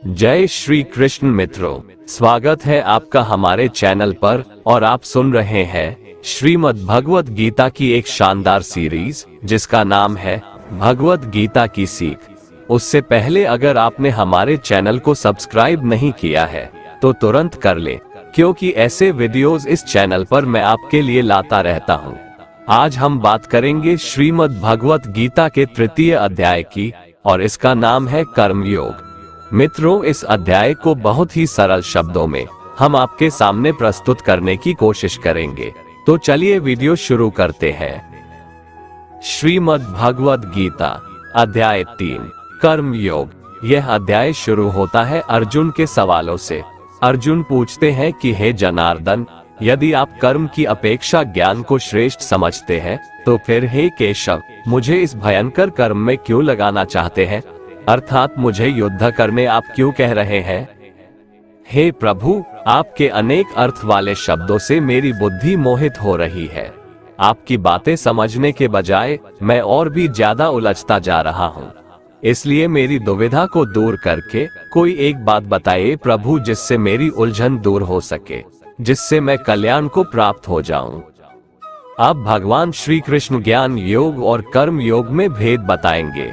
जय श्री कृष्ण मित्रों, स्वागत है आपका हमारे चैनल पर और आप सुन रहे हैं श्रीमद् भगवत गीता की एक शानदार सीरीज जिसका नाम है भगवत गीता की सीख। उससे पहले अगर आपने हमारे चैनल को सब्सक्राइब नहीं किया है तो तुरंत कर ले, क्योंकि ऐसे वीडियोस इस चैनल पर मैं आपके लिए लाता रहता हूँ। आज हम बात करेंगे श्रीमद् भगवत गीता के तृतीय अध्याय की और इसका नाम है कर्मयोग। मित्रों, इस अध्याय को बहुत ही सरल शब्दों में हम आपके सामने प्रस्तुत करने की कोशिश करेंगे। तो चलिए वीडियो शुरू करते हैं। श्रीमद् भगवत गीता अध्याय 3 कर्मयोग। यह अध्याय शुरू होता है अर्जुन के सवालों से। अर्जुन पूछते हैं कि हे जनार्दन, यदि आप कर्म की अपेक्षा ज्ञान को श्रेष्ठ समझते हैं तो फिर हे केशव, मुझे इस भयंकर कर्म में क्यों लगाना चाहते हैं, अर्थात मुझे युद्ध करने आप क्यों कह रहे हैं। हे प्रभु, आपके अनेक अर्थ वाले शब्दों से मेरी बुद्धि मोहित हो रही है। आपकी बातें समझने के बजाय मैं और भी ज्यादा उलझता जा रहा हूँ। इसलिए मेरी दुविधा को दूर करके कोई एक बात बताइए प्रभु, जिससे मेरी उलझन दूर हो सके, जिससे मैं कल्याण को प्राप्त हो जाऊं। अब भगवान श्री कृष्ण ज्ञान योग और कर्म योग में भेद बताएंगे।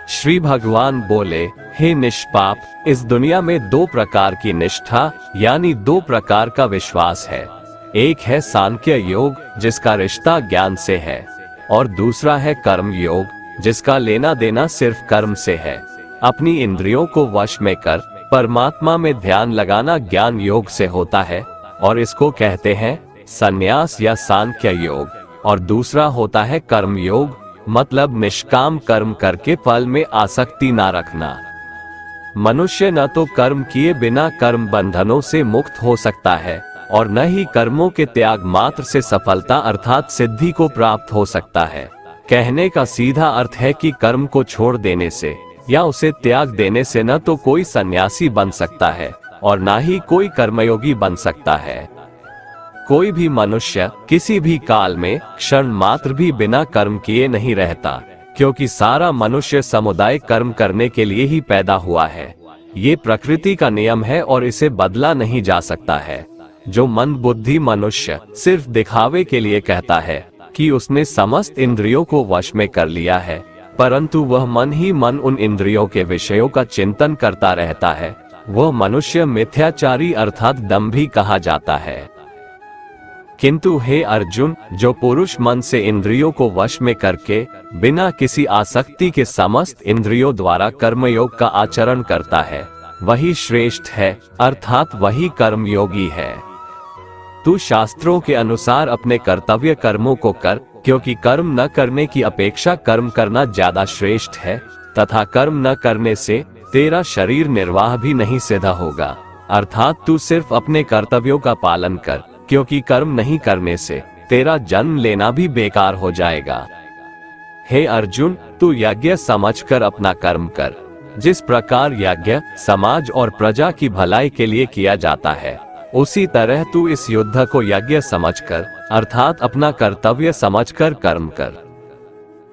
श्री भगवान बोले, हे निष्पाप, इस दुनिया में दो प्रकार की निष्ठा यानी दो प्रकार का विश्वास है। एक है सांख्य योग जिसका रिश्ता ज्ञान से है, और दूसरा है कर्म योग जिसका लेना देना सिर्फ कर्म से है। अपनी इंद्रियों को वश में कर परमात्मा में ध्यान लगाना ज्ञान योग से होता है, और इसको कहते हैं संन्यास या सांख्य योग। और दूसरा होता है कर्म योग, मतलब निष्काम कर्म करके फल में आसक्ति ना रखना। मनुष्य न तो कर्म किए बिना कर्म बंधनों से मुक्त हो सकता है और न ही कर्मों के त्याग मात्र से सफलता अर्थात सिद्धि को प्राप्त हो सकता है। कहने का सीधा अर्थ है कि कर्म को छोड़ देने से या उसे त्याग देने से न तो कोई सन्यासी बन सकता है और न ही कोई कर्मयोगी बन सकता है। कोई भी मनुष्य किसी भी काल में क्षण मात्र भी बिना कर्म किए नहीं रहता, क्योंकि सारा मनुष्य समुदाय कर्म करने के लिए ही पैदा हुआ है। ये प्रकृति का नियम है और इसे बदला नहीं जा सकता है। जो मंद बुद्धि मनुष्य सिर्फ दिखावे के लिए कहता है कि उसने समस्त इंद्रियों को वश में कर लिया है, परंतु वह मन ही मन उन इंद्रियों के विषयों का चिंतन करता रहता है, वह मनुष्य मिथ्याचारी अर्थात दंभी कहा जाता है। किंतु हे अर्जुन, जो पुरुष मन से इंद्रियों को वश में करके बिना किसी आसक्ति के समस्त इंद्रियों द्वारा कर्मयोग का आचरण करता है, वही श्रेष्ठ है, अर्थात वही कर्मयोगी है। तू शास्त्रों के अनुसार अपने कर्तव्य कर्मों को कर, क्योंकि कर्म न करने की अपेक्षा कर्म करना ज्यादा श्रेष्ठ है, तथा कर्म न करने से तेरा शरीर निर्वाह भी नहीं सिद्ध होगा। अर्थात तू सिर्फ अपने कर्तव्यों का पालन कर, क्योंकि कर्म नहीं करने से तेरा जन्म लेना भी बेकार हो जाएगा। हे अर्जुन, तू यज्ञ समझकर अपना कर्म कर। जिस प्रकार यज्ञ समाज और प्रजा की भलाई के लिए किया जाता है, उसी तरह तू इस युद्ध को यज्ञ समझकर अर्थात अपना कर्तव्य समझकर कर्म कर।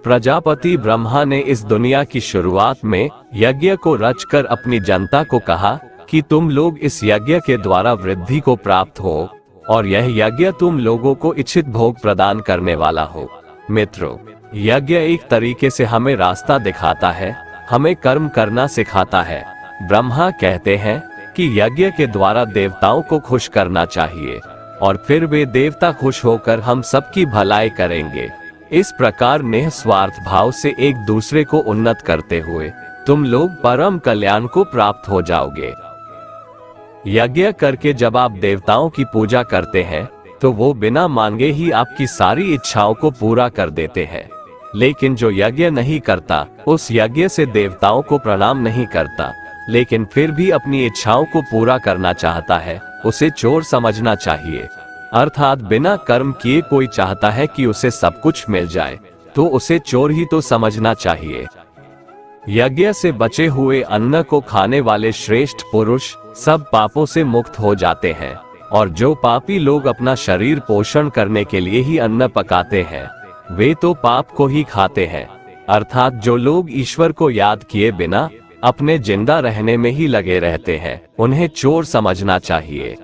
प्रजापति ब्रह्मा ने इस दुनिया की शुरुआत में यज्ञ को रचकर अपनी जनता को कहा कि तुम लोग इस यज्ञ के द्वारा वृद्धि को प्राप्त हो और यह यज्ञ तुम लोगों को इच्छित भोग प्रदान करने वाला हो। मित्रों, यज्ञ एक तरीके से हमें रास्ता दिखाता है, हमें कर्म करना सिखाता है। ब्रह्मा कहते हैं कि यज्ञ के द्वारा देवताओं को खुश करना चाहिए और फिर वे देवता खुश होकर हम सबकी भलाई करेंगे। इस प्रकार निस्वार्थ भाव से एक दूसरे को उन्नत करते हुए तुम लोग परम कल्याण को प्राप्त हो जाओगे। यज्ञ करके जब आप देवताओं की पूजा करते हैं तो वो बिना मांगे ही आपकी सारी इच्छाओं को पूरा कर देते हैं। लेकिन जो यज्ञ नहीं करता, उस यज्ञ से देवताओं को प्रणाम नहीं करता, लेकिन फिर भी अपनी इच्छाओं को पूरा करना चाहता है, उसे चोर समझना चाहिए। अर्थात बिना कर्म किए कोई चाहता है कि उसे सब कुछ मिल जाए, तो उसे चोर ही तो समझना चाहिए। यज्ञ से बचे हुए अन्न को खाने वाले श्रेष्ठ पुरुष सब पापों से मुक्त हो जाते हैं, और जो पापी लोग अपना शरीर पोषण करने के लिए ही अन्न पकाते हैं, वे तो पाप को ही खाते हैं। अर्थात जो लोग ईश्वर को याद किए बिना अपने जिंदा रहने में ही लगे रहते हैं, उन्हें चोर समझना चाहिए।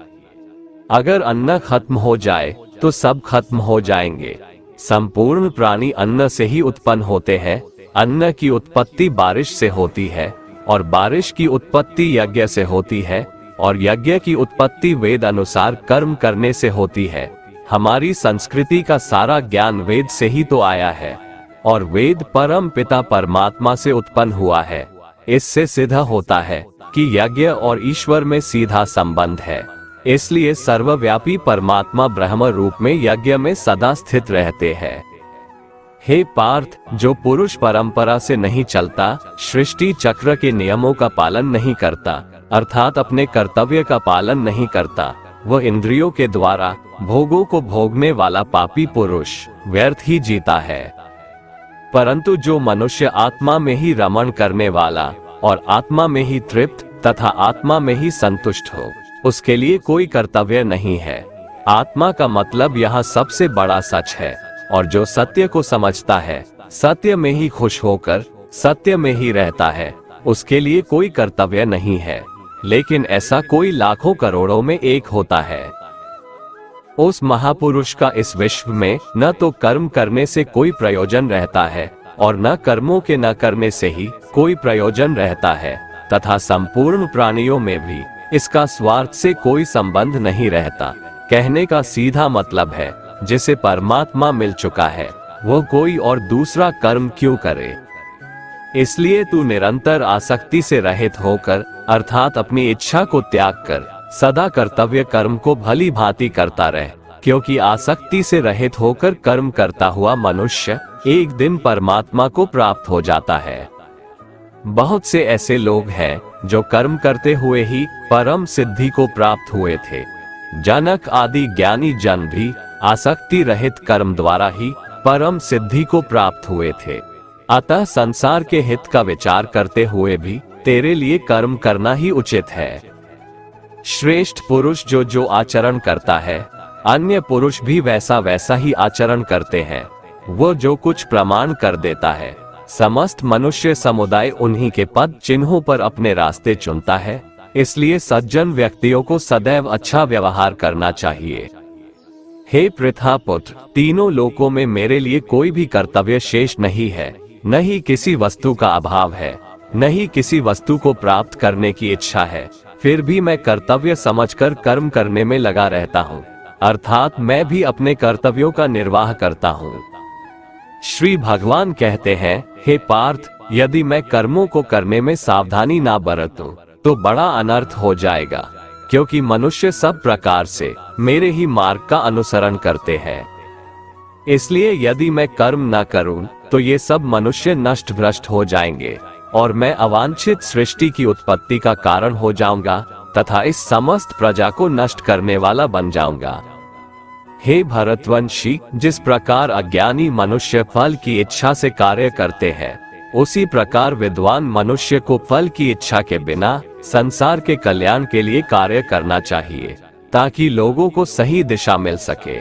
अगर अन्न खत्म हो जाए तो सब खत्म हो जाएंगे। संपूर्ण प्राणी अन्न से ही उत्पन्न होते हैं। अन्न की उत्पत्ति बारिश से होती है और बारिश की उत्पत्ति यज्ञ से होती है और यज्ञ की उत्पत्ति वेद अनुसार कर्म करने से होती है। हमारी संस्कृति का सारा ज्ञान वेद से ही तो आया है और वेद परम पिता परमात्मा से उत्पन्न हुआ है। इससे सिद्ध होता है कि यज्ञ और ईश्वर में सीधा संबंध है। इसलिए सर्वव्यापी परमात्मा ब्रह्म रूप में यज्ञ में सदा स्थित रहते हैं। हे पार्थ, जो पुरुष परंपरा से नहीं चलता, सृष्टि चक्र के नियमों का पालन नहीं करता, अर्थात अपने कर्तव्य का पालन नहीं करता, वह इंद्रियों के द्वारा भोगों को भोगने वाला पापी पुरुष व्यर्थ ही जीता है। परंतु जो मनुष्य आत्मा में ही रमण करने वाला और आत्मा में ही तृप्त तथा आत्मा में ही संतुष्ट हो, उसके लिए कोई कर्तव्य नहीं है। आत्मा का मतलब यह सबसे बड़ा सच है और जो सत्य को समझता है, सत्य में ही खुश होकर सत्य में ही रहता है, उसके लिए कोई कर्तव्य नहीं है। लेकिन ऐसा कोई लाखों करोड़ों में एक होता है। उस महापुरुष का इस विश्व में न तो कर्म करने से कोई प्रयोजन रहता है और न कर्मों के न करने से ही कोई प्रयोजन रहता है, तथा संपूर्ण प्राणियों में भी इसका स्वार्थ से कोई संबंध नहीं रहता। कहने का सीधा मतलब है, जिसे परमात्मा मिल चुका है वो कोई और दूसरा कर्म क्यों करे। इसलिए तू निरंतर आसक्ति से रहित होकर, अर्थात अपनी इच्छा को त्याग कर सदा कर्तव्य कर्म को भली भांति करता रहे, क्योंकि आसक्ति से रहित होकर कर्म करता हुआ मनुष्य एक दिन परमात्मा को प्राप्त हो जाता है। बहुत से ऐसे लोग हैं जो कर्म करते हुए ही परम सिद्धि को प्राप्त हुए थे। जनक आदि ज्ञानी जन भी आसक्ति रहित कर्म द्वारा ही परम सिद्धि को प्राप्त हुए थे। अतः संसार के हित का विचार करते हुए भी तेरे लिए कर्म करना ही उचित है। श्रेष्ठ पुरुष जो जो आचरण करता है, अन्य पुरुष भी वैसा वैसा ही आचरण करते हैं। वो जो कुछ प्रमाण कर देता है, समस्त मनुष्य समुदाय उन्हीं के पद चिन्हों पर अपने रास्ते चुनता है। इसलिए सज्जन व्यक्तियों को सदैव अच्छा व्यवहार करना चाहिए। हे पृथापुत्र, तीनों लोकों में मेरे लिए कोई भी कर्तव्य शेष नहीं है। न ही किसी वस्तु का अभाव है, न ही किसी वस्तु को प्राप्त करने की इच्छा है। फिर भी मैं कर्तव्य समझकर कर्म करने में लगा रहता हूँ, अर्थात मैं भी अपने कर्तव्यों का निर्वाह करता हूँ। श्री भगवान कहते हैं, हे पार्थ, यदि मैं कर्मों को करने में सावधानी ना बरतूं तो बड़ा अनर्थ हो जाएगा, क्योंकि मनुष्य सब प्रकार से मेरे ही मार्ग का अनुसरण करते हैं। इसलिए यदि मैं कर्म न करूं तो ये सब मनुष्य नष्ट भ्रष्ट हो जाएंगे और मैं अवांछित सृष्टि की उत्पत्ति का कारण हो जाऊंगा तथा इस समस्त प्रजा को नष्ट करने वाला बन जाऊंगा। हे भरतवंशी, जिस प्रकार अज्ञानी मनुष्य फल की इच्छा से कार्य करते हैं, उसी प्रकार विद्वान मनुष्य को फल की इच्छा के बिना संसार के कल्याण के लिए कार्य करना चाहिए, ताकि लोगों को सही दिशा मिल सके।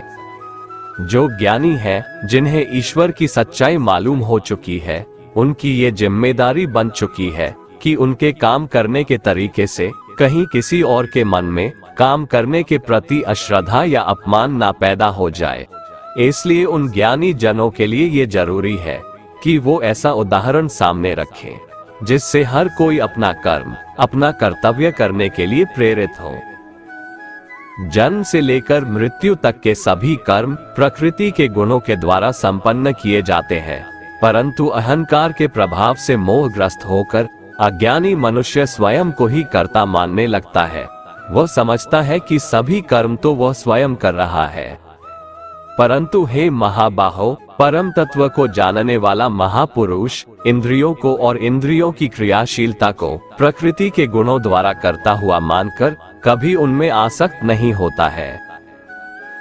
जो ज्ञानी है, जिन्हें ईश्वर की सच्चाई मालूम हो चुकी है, उनकी ये जिम्मेदारी बन चुकी है कि उनके काम करने के तरीके से कहीं किसी और के मन में काम करने के प्रति अश्रद्धा या अपमान ना पैदा हो जाए। इसलिए उन ज्ञानी जनों के लिए ये जरूरी है कि वो ऐसा उदाहरण सामने रखें जिससे हर कोई अपना कर्म, अपना कर्तव्य करने के लिए प्रेरित हो। जन्म से लेकर मृत्यु तक के सभी कर्म प्रकृति के गुणों के द्वारा संपन्न किए जाते हैं, परंतु अहंकार के प्रभाव से मोहग्रस्त होकर अज्ञानी मनुष्य स्वयं को ही कर्ता मानने लगता है। वह समझता है कि सभी कर्म तो वह स्वयं कर रहा है। परंतु हे महाबाहो, परम तत्व को जानने वाला महापुरुष इंद्रियों को और इंद्रियों की क्रियाशीलता को प्रकृति के गुणों द्वारा करता हुआ मानकर कभी उनमें आसक्त नहीं होता है।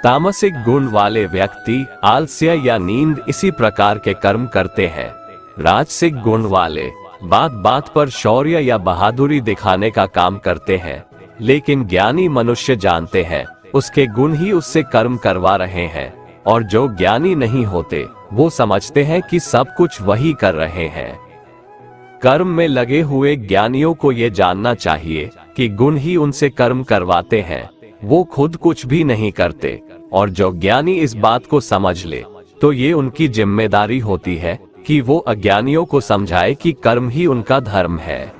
तामसिक गुण वाले व्यक्ति आलस्य या नींद इसी प्रकार के कर्म करते हैं। राजसिक गुण वाले बात बात पर शौर्य या बहादुरी दिखाने का काम करते हैं, लेकिन ज्ञानी मनुष्य जानते हैं उसके गुण ही उससे कर्म करवा रहे हैं, और जो ज्ञानी नहीं होते वो समझते हैं कि सब कुछ वही कर रहे हैं। कर्म में लगे हुए ज्ञानियों को ये जानना चाहिए कि गुण ही उनसे कर्म करवाते हैं, वो खुद कुछ भी नहीं करते। और जो ज्ञानी इस बात को समझ ले तो ये उनकी जिम्मेदारी होती है कि वो अज्ञानियों को समझाए कि कर्म ही उनका धर्म है।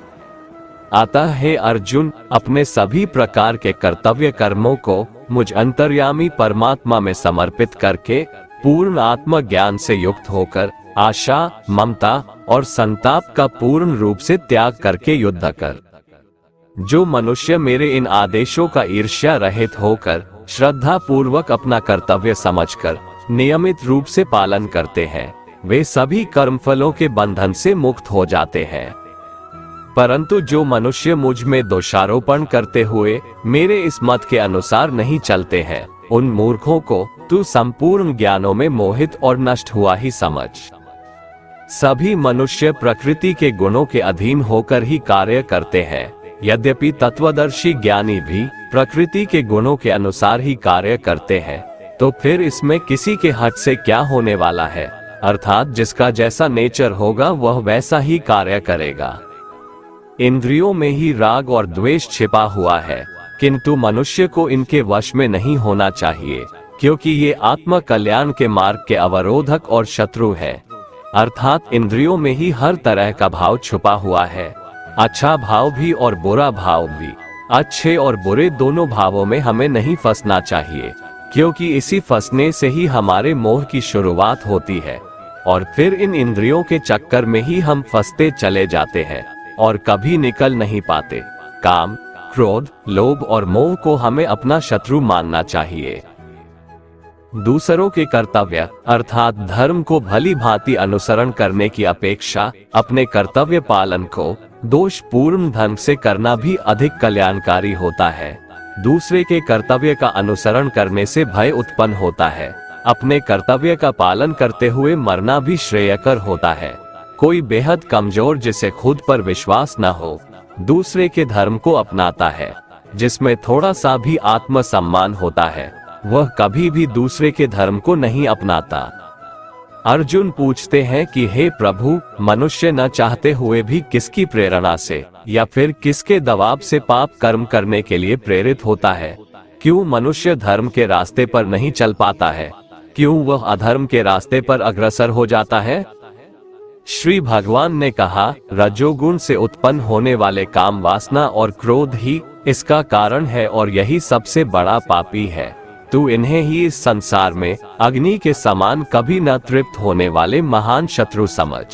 अतः हे अर्जुन, अपने सभी प्रकार के कर्तव्य कर्मों को मुझ अंतर्यामी परमात्मा में समर्पित करके पूर्ण आत्म ज्ञान से युक्त होकर आशा, ममता और संताप का पूर्ण रूप से त्याग करके युद्ध कर। जो मनुष्य मेरे इन आदेशों का ईर्ष्या रहित होकर श्रद्धा पूर्वक अपना कर्तव्य समझकर नियमित रूप से पालन करते हैं, वे सभी कर्मफलों के बंधन से मुक्त हो जाते हैं। परंतु जो मनुष्य मुझ में दोषारोपण करते हुए मेरे इस मत के अनुसार नहीं चलते हैं, उन मूर्खों को तू संपूर्ण ज्ञानों में मोहित और नष्ट हुआ ही समझ। सभी मनुष्य प्रकृति के गुणों के अधीन होकर ही कार्य करते हैं। यद्यपि तत्वदर्शी ज्ञानी भी प्रकृति के गुणों के अनुसार ही कार्य करते हैं, तो फिर इसमें किसी के हट से क्या होने वाला है? अर्थात जिसका जैसा नेचर होगा वह वैसा ही कार्य करेगा। इंद्रियों में ही राग और द्वेष छिपा हुआ है, किंतु मनुष्य को इनके वश में नहीं होना चाहिए, क्योंकि ये आत्म कल्याण के मार्ग के अवरोधक और शत्रु है। अर्थात इंद्रियों में ही हर तरह का भाव छुपा हुआ है, अच्छा भाव भी और बुरा भाव भी। अच्छे और बुरे दोनों भावों में हमें नहीं फंसना चाहिए, क्योंकि इसी फंसने से ही हमारे मोह की शुरुआत होती है, और फिर इन इंद्रियों के चक्कर में ही हम फंसते चले जाते हैं और कभी निकल नहीं पाते। काम, क्रोध, लोभ और मोह को हमें अपना शत्रु मानना चाहिए। दूसरों के कर्तव्य अर्थात धर्म को भली भांति अनुसरण करने की अपेक्षा अपने कर्तव्य पालन को दोषपूर्ण ढंग से करना भी अधिक कल्याणकारी होता है। दूसरे के कर्तव्य का अनुसरण करने से भय उत्पन्न होता है। अपने कर्तव्य का पालन करते हुए मरना भी श्रेयकर होता है। कोई बेहद कमजोर जिसे खुद पर विश्वास न हो, दूसरे के धर्म को अपनाता है, जिसमें थोड़ा सा भी आत्मसम्मान होता है, वह कभी भी दूसरे के धर्म को नहीं अपनाता। अर्जुन पूछते हैं कि हे प्रभु, मनुष्य न चाहते हुए भी किसकी प्रेरणा से या फिर किसके दबाव से पाप कर्म करने के लिए प्रेरित होता है? क्यों मनुष्य धर्म के रास्ते पर नहीं चल पाता है? क्यों वह अधर्म के रास्ते पर अग्रसर हो जाता है? श्री भगवान ने कहा, रजोगुण से उत्पन्न होने वाले काम, वासना और क्रोध ही इसका कारण है और यही सबसे बड़ा पापी है। तू इन्हें ही इस संसार में अग्नि के समान कभी न तृप्त होने वाले महान शत्रु समझ।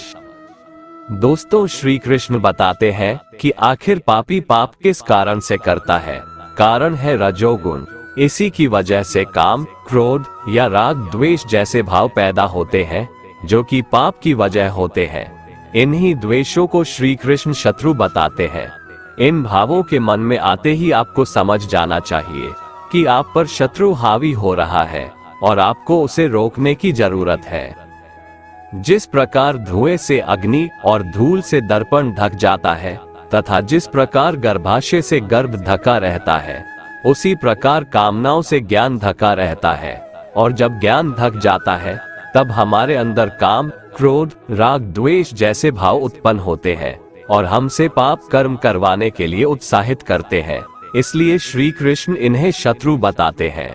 दोस्तों, श्री कृष्ण बताते हैं कि आखिर पापी पाप किस कारण से करता है? कारण है रजोगुण। इसी की वजह से काम, क्रोध या राग, द्वेष जैसे भाव पैदा होते हैं, जो कि पाप की वजह होते हैं। इन्हीं द्वेषों को श्री कृष्ण शत्रु बताते हैं। इन भावों के मन में आते ही आपको समझ जाना चाहिए कि आप पर शत्रु हावी हो रहा है और आपको उसे रोकने की जरूरत है। जिस प्रकार धुएं से अग्नि और धूल से दर्पण ढक जाता है तथा जिस प्रकार गर्भाशय से गर्भ ढका रहता है, उसी प्रकार कामनाओं से ज्ञान ढका रहता है। और जब ज्ञान ढक जाता है तब हमारे अंदर काम, क्रोध, राग, द्वेष जैसे भाव उत्पन्न होते हैं और हमसे पाप कर्म करवाने के लिए उत्साहित करते हैं। इसलिए श्री कृष्ण इन्हें शत्रु बताते हैं।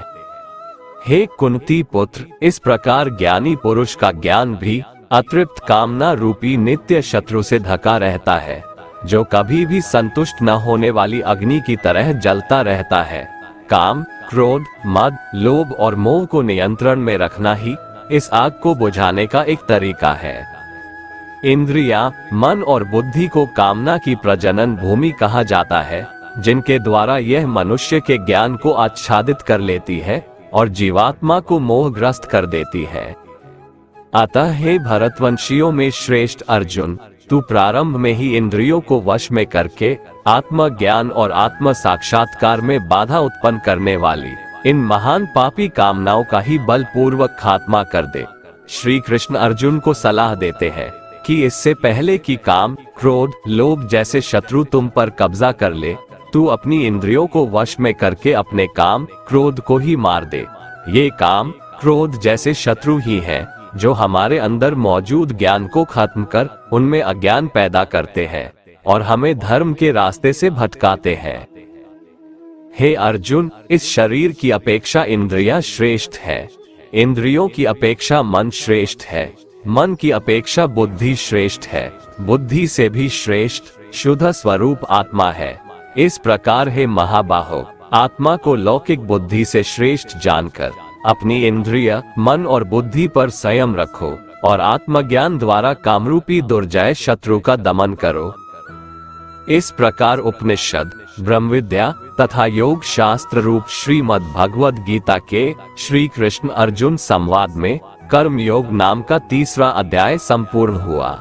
हे कुंती पुत्र, इस प्रकार ज्ञानी पुरुष का ज्ञान भी अतृप्त कामना रूपी नित्य शत्रु से ढका रहता है, जो कभी भी संतुष्ट न होने वाली अग्नि की तरह जलता रहता है। काम, क्रोध, मद, लोभ और मोह को नियंत्रण में रखना ही इस आग को बुझाने का एक तरीका है। इंद्रियां, मन और बुद्धि को कामना की प्रजनन भूमि कहा जाता है, जिनके द्वारा यह मनुष्य के ज्ञान को आच्छादित कर लेती है और जीवात्मा को मोहग्रस्त कर देती है। अतः हे भरतवंशियों में श्रेष्ठ अर्जुन, तू प्रारंभ में ही इंद्रियों को वश में करके आत्मज्ञान और आत्म साक्षात्कार में बाधा उत्पन्न करने वाली इन महान पापी कामनाओं का ही बलपूर्वक खात्मा कर दे। श्री कृष्ण अर्जुन को सलाह देते हैं कि इससे पहले कि काम, क्रोध, लोभ जैसे शत्रु तुम पर कब्जा कर ले, तू अपनी इंद्रियों को वश में करके अपने काम, क्रोध को ही मार दे। ये काम, क्रोध जैसे शत्रु ही हैं, जो हमारे अंदर मौजूद ज्ञान को खत्म कर उनमें अज्ञान पैदा करते हैं और हमें धर्म के रास्ते से भटकाते हैं। हे अर्जुन, इस शरीर की अपेक्षा इंद्रियां श्रेष्ठ है, इंद्रियों की अपेक्षा मन श्रेष्ठ है, मन की अपेक्षा बुद्धि श्रेष्ठ है, बुद्धि से भी श्रेष्ठ शुद्ध स्वरूप आत्मा है। इस प्रकार हे महाबाहो, आत्मा को लौकिक बुद्धि से श्रेष्ठ जानकर अपनी इंद्रिय, मन और बुद्धि पर संयम रखो और आत्मज्ञान द्वारा कामरूपी दुर्जय शत्रु का दमन करो। इस प्रकार उपनिषद, ब्रह्म विद्या तथा योग शास्त्र रूप श्रीमद् भगवद गीता के श्री कृष्ण अर्जुन संवाद में कर्म योग नाम का 3रा अध्याय संपूर्ण हुआ।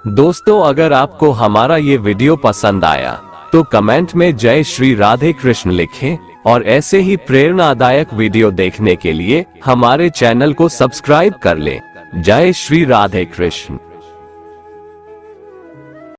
दोस्तों, अगर आपको हमारा ये वीडियो पसंद आया तो कमेंट में जय श्री राधे कृष्ण लिखें और ऐसे ही प्रेरणादायक वीडियो देखने के लिए हमारे चैनल को सब्सक्राइब कर लें। जय श्री राधे कृष्ण।